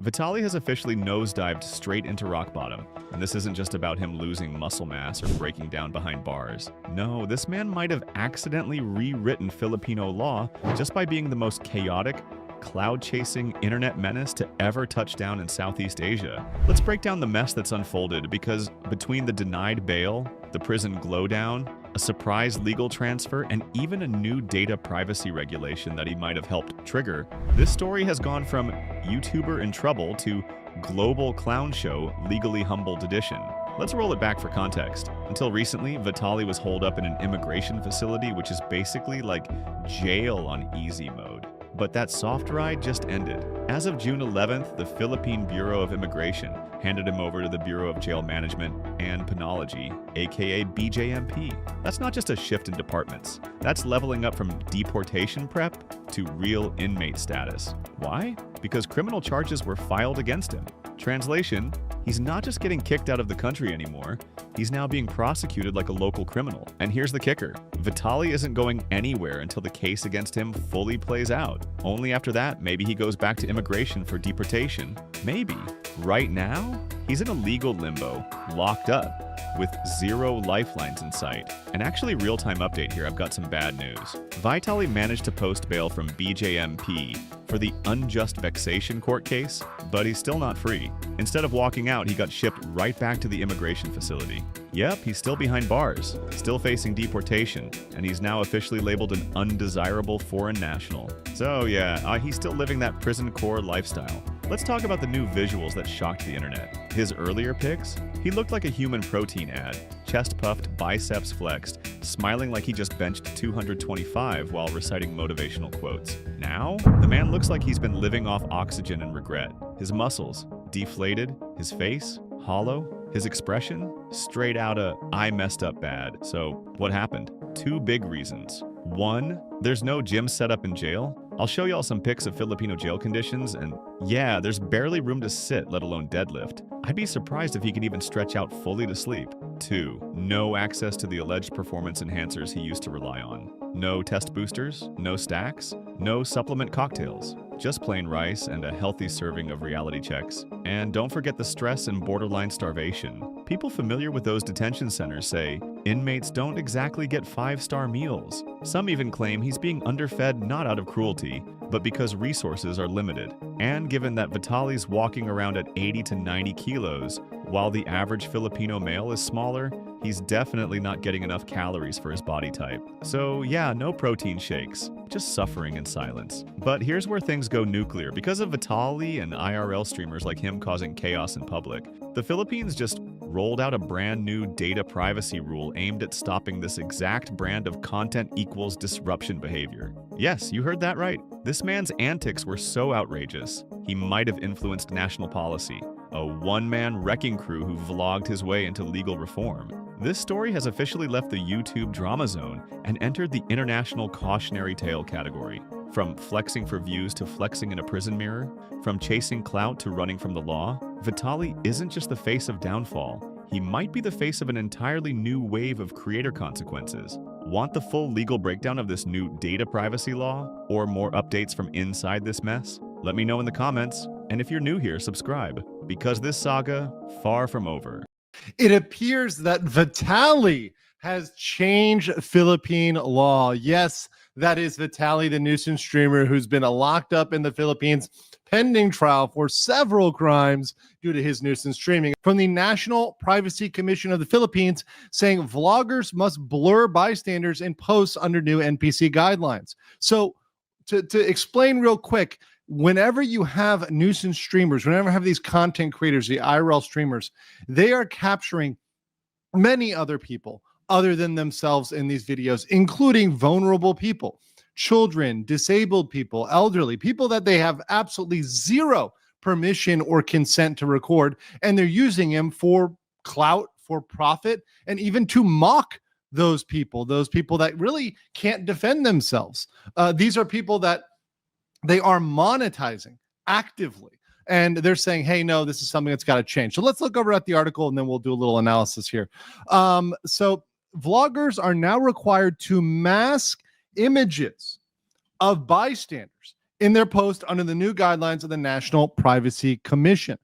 Vitaly has officially nosedived straight into rock bottom, and this isn't just about him losing muscle mass or breaking down behind bars. No, this man might have accidentally rewritten Filipino law just by being the most chaotic, cloud-chasing internet menace to ever touch down in Southeast Asia. Let's break down the mess that's unfolded, because between the denied bail, the prison glowdown, a surprise legal transfer, and even a new data privacy regulation that he might have helped trigger, this story has gone from YouTuber in trouble to global clown show legally humbled edition. Let's roll it back for context. Until recently, Vitaly was holed up in an immigration facility, which is basically like jail on easy mode. But that soft ride just ended. As of June 11th, the Philippine Bureau of Immigration handed him over to the Bureau of Jail Management and Penology, aka BJMP. That's not just a shift in departments. That's leveling up from deportation prep to real inmate status. Why? Because criminal charges were filed against him. Translation, he's not just getting kicked out of the country anymore, he's now being prosecuted like a local criminal. And here's the kicker. Vitaly isn't going anywhere until the case against him fully plays out. Only after that, maybe he goes back to immigration for deportation. Maybe. Right now, he's in a legal limbo, locked up, with zero lifelines in sight. And actually, real-time update here, I've got some bad news. Vitaly managed to post bail from BJMP for the unjust vexation court case, but he's still not free. Instead of walking out, he got shipped right back to the immigration facility. Yep, he's still behind bars, still facing deportation, and he's now officially labeled an undesirable foreign national. So yeah, he's still living that prison core lifestyle. Let's talk about the new visuals that shocked the internet. His earlier pics? He looked like a human protein ad, chest puffed, biceps flexed, smiling like he just benched 225 while reciting motivational quotes. Now, the man looks like he's been living off oxygen and regret. His muscles, deflated, his face, hollow, his expression, straight out of I messed up bad. So, what happened? Two big reasons. One, there's no gym set up in jail. I'll show y'all some pics of Filipino jail conditions, and yeah, there's barely room to sit, let alone deadlift. I'd be surprised if he can even stretch out fully to sleep. Two, no access to the alleged performance enhancers he used to rely on. No test boosters, no stacks, no supplement cocktails. Just plain rice and a healthy serving of reality checks. And don't forget the stress and borderline starvation. People familiar with those detention centers say inmates don't exactly get 5-star meals. Some even claim he's being underfed not out of cruelty, but because resources are limited. And given that Vitaly's walking around at 80 to 90 kilos, while the average Filipino male is smaller, he's definitely not getting enough calories for his body type. So yeah, no protein shakes, just suffering in silence. But here's where things go nuclear. Because of Vitaly and IRL streamers like him causing chaos in public, the Philippines just rolled out a brand new data privacy rule aimed at stopping this exact brand of content equals disruption behavior. Yes, you heard that right. This man's antics were so outrageous, he might have influenced national policy. A one-man wrecking crew who vlogged his way into legal reform. This story has officially left the YouTube drama zone and entered the international cautionary tale category. From flexing for views to flexing in a prison mirror, from chasing clout to running from the law, Vitaly isn't just the face of downfall. He might be the face of an entirely new wave of creator consequences. Want the full legal breakdown of this new data privacy law, or more updates from inside this mess? Let me know in the comments, and if you're new here, subscribe, because this saga, far from over. It appears that Vitaly has changed Philippine law. Yes, that is Vitaly, the nuisance streamer who's been locked up in the Philippines pending trial for several crimes due to his nuisance streaming. From the National Privacy Commission of the Philippines saying vloggers must blur bystanders in posts under new NPC guidelines. So to explain real quick, whenever you have nuisance streamers, whenever you have these content creators, the IRL streamers, they are capturing many other people other than themselves in these videos, including vulnerable people, children, disabled people, elderly, people that they have absolutely zero permission or consent to record, and they're using them for clout, for profit, and even to mock those people that really can't defend themselves. These are people that they are monetizing actively, and they're saying, hey, no, this is something that's got to change. So let's look over at the article and then we'll do a little analysis here. So vloggers are now required to mask images of bystanders in their post under the new guidelines of the National Privacy Commission.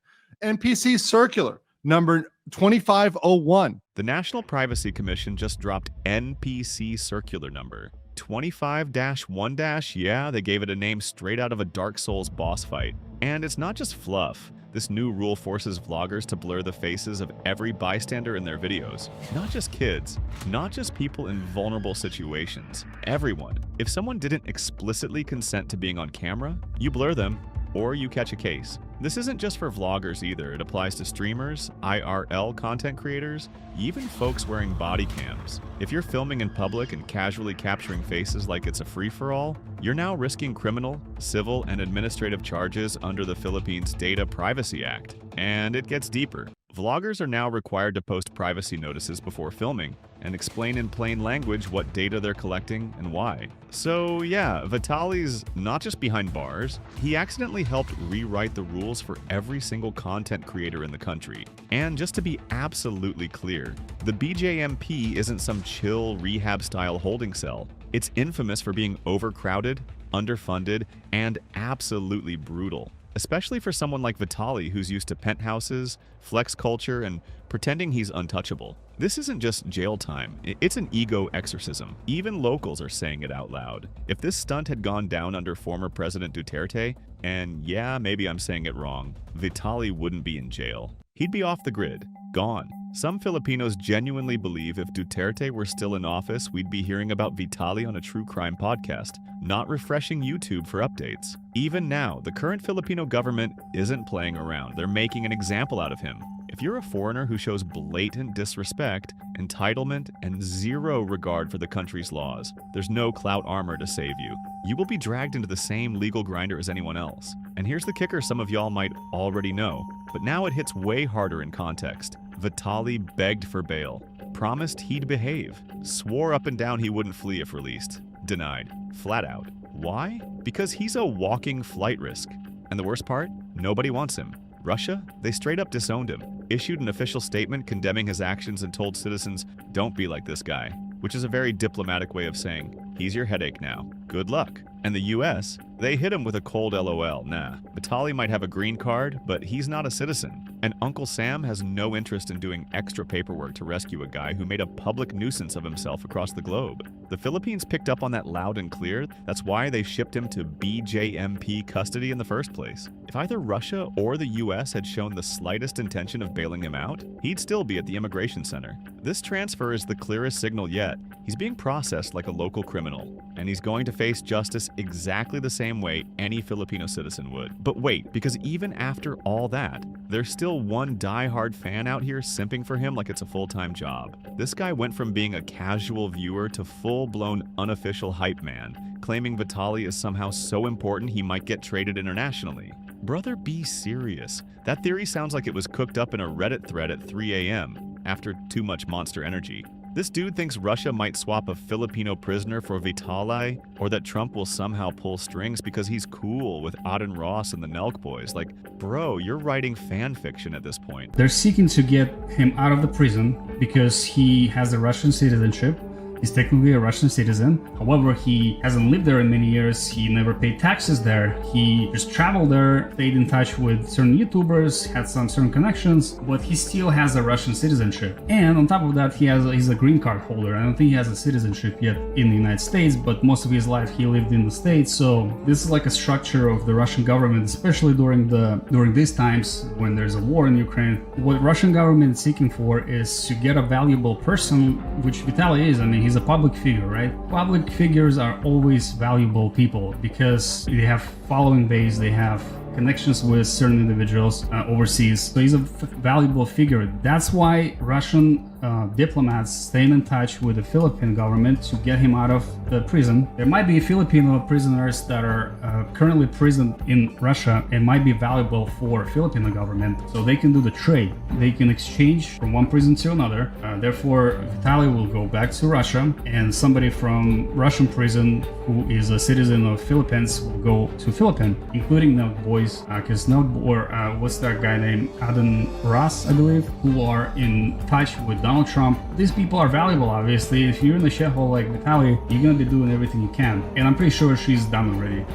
NPC Circular number 2501. The National Privacy Commission just dropped NPC Circular number 25-1-. Yeah, they gave it a name straight out of a Dark Souls boss fight. And it's not just fluff. This new rule forces vloggers to blur the faces of every bystander in their videos. Not just kids, not just people in vulnerable situations, everyone. If someone didn't explicitly consent to being on camera, you blur them or you catch a case. This isn't just for vloggers either. It applies to streamers, IRL content creators, even folks wearing body cams. If you're filming in public and casually capturing faces like it's a free-for-all, you're now risking criminal, civil, and administrative charges under the Philippines Data Privacy Act. And it gets deeper. Vloggers are now required to post privacy notices before filming and explain in plain language what data they're collecting and why. So yeah, Vitaly's not just behind bars, he accidentally helped rewrite the rules for every single content creator in the country. And just to be absolutely clear, the BJMP isn't some chill rehab-style holding cell. It's infamous for being overcrowded, underfunded, and absolutely brutal. Especially for someone like Vitaly who's used to penthouses, flex culture, and pretending he's untouchable. This isn't just jail time, it's an ego exorcism. Even locals are saying it out loud. If this stunt had gone down under former President Duterte, and yeah, maybe I'm saying it wrong, Vitaly wouldn't be in jail. He'd be off the grid, gone. Some Filipinos genuinely believe if Duterte were still in office, we'd be hearing about Vitaly on a true crime podcast, not refreshing YouTube for updates. Even now, the current Filipino government isn't playing around. They're making an example out of him. If you're a foreigner who shows blatant disrespect, entitlement, and zero regard for the country's laws, there's no clout armor to save you. You will be dragged into the same legal grinder as anyone else. And here's the kicker some of y'all might already know, but now it hits way harder in context. Vitaly begged for bail, promised he'd behave, swore up and down he wouldn't flee if released. Denied. Flat out. Why? Because he's a walking flight risk. And the worst part? Nobody wants him. Russia? They straight up disowned him, issued an official statement condemning his actions and told citizens, don't be like this guy, which is a very diplomatic way of saying, he's your headache now. Good luck. And the US? They hit him with a cold LOL. Nah, Vitaly might have a green card, but he's not a citizen. And Uncle Sam has no interest in doing extra paperwork to rescue a guy who made a public nuisance of himself across the globe. The Philippines picked up on that loud and clear. That's why they shipped him to BJMP custody in the first place. If either Russia or the US had shown the slightest intention of bailing him out, he'd still be at the immigration center. This transfer is the clearest signal yet. He's being processed like a local criminal, and he's going to face justice exactly the same way any Filipino citizen would. But wait, because even after all that, there's still one die-hard fan out here simping for him like it's a full-time job. This guy went from being a casual viewer to full-blown unofficial hype man, claiming Vitaly is somehow so important he might get traded internationally. Brother, be serious. That theory sounds like it was cooked up in a Reddit thread at 3 a.m. after too much Monster Energy. This dude thinks Russia might swap a Filipino prisoner for Vitaly, or that Trump will somehow pull strings because he's cool with Aden Ross and the Nelk boys. Like, bro, you're writing fan fiction at this point. They're seeking to get him out of the prison because he has a Russian citizenship. He's technically a Russian citizen. However, he hasn't lived there in many years. He never paid taxes there. He just traveled there, stayed in touch with certain YouTubers, had some certain connections, but he still has a Russian citizenship. And on top of that, he's a green card holder. I don't think he has a citizenship yet in the United States, but most of his life he lived in the States. So this is like a structure of the Russian government, especially during these times when there's a war in Ukraine. What Russian government is seeking for is to get a valuable person, which Vitaly is. I mean, he's a public figure, right? Public figures are always valuable people because they have following base, they have connections with certain individuals overseas. So he's a valuable figure. That's why Russian diplomats staying in touch with the Philippine government to get him out of the prison. There might be Filipino prisoners that are currently imprisoned in Russia and might be valuable for Filipino government. So they can do the trade. They can exchange from one prison to another. Therefore, Vitaly will go back to Russia, and somebody from Russian prison who is a citizen of Philippines will go to Philippines, including Nelk boys, because what's that guy named Aden Ross, I believe, who are in touch with Donald Trump. These people are valuable, obviously. If you're in a shithole like Vitaly, you're gonna be doing everything you can. And I'm pretty sure she's done already.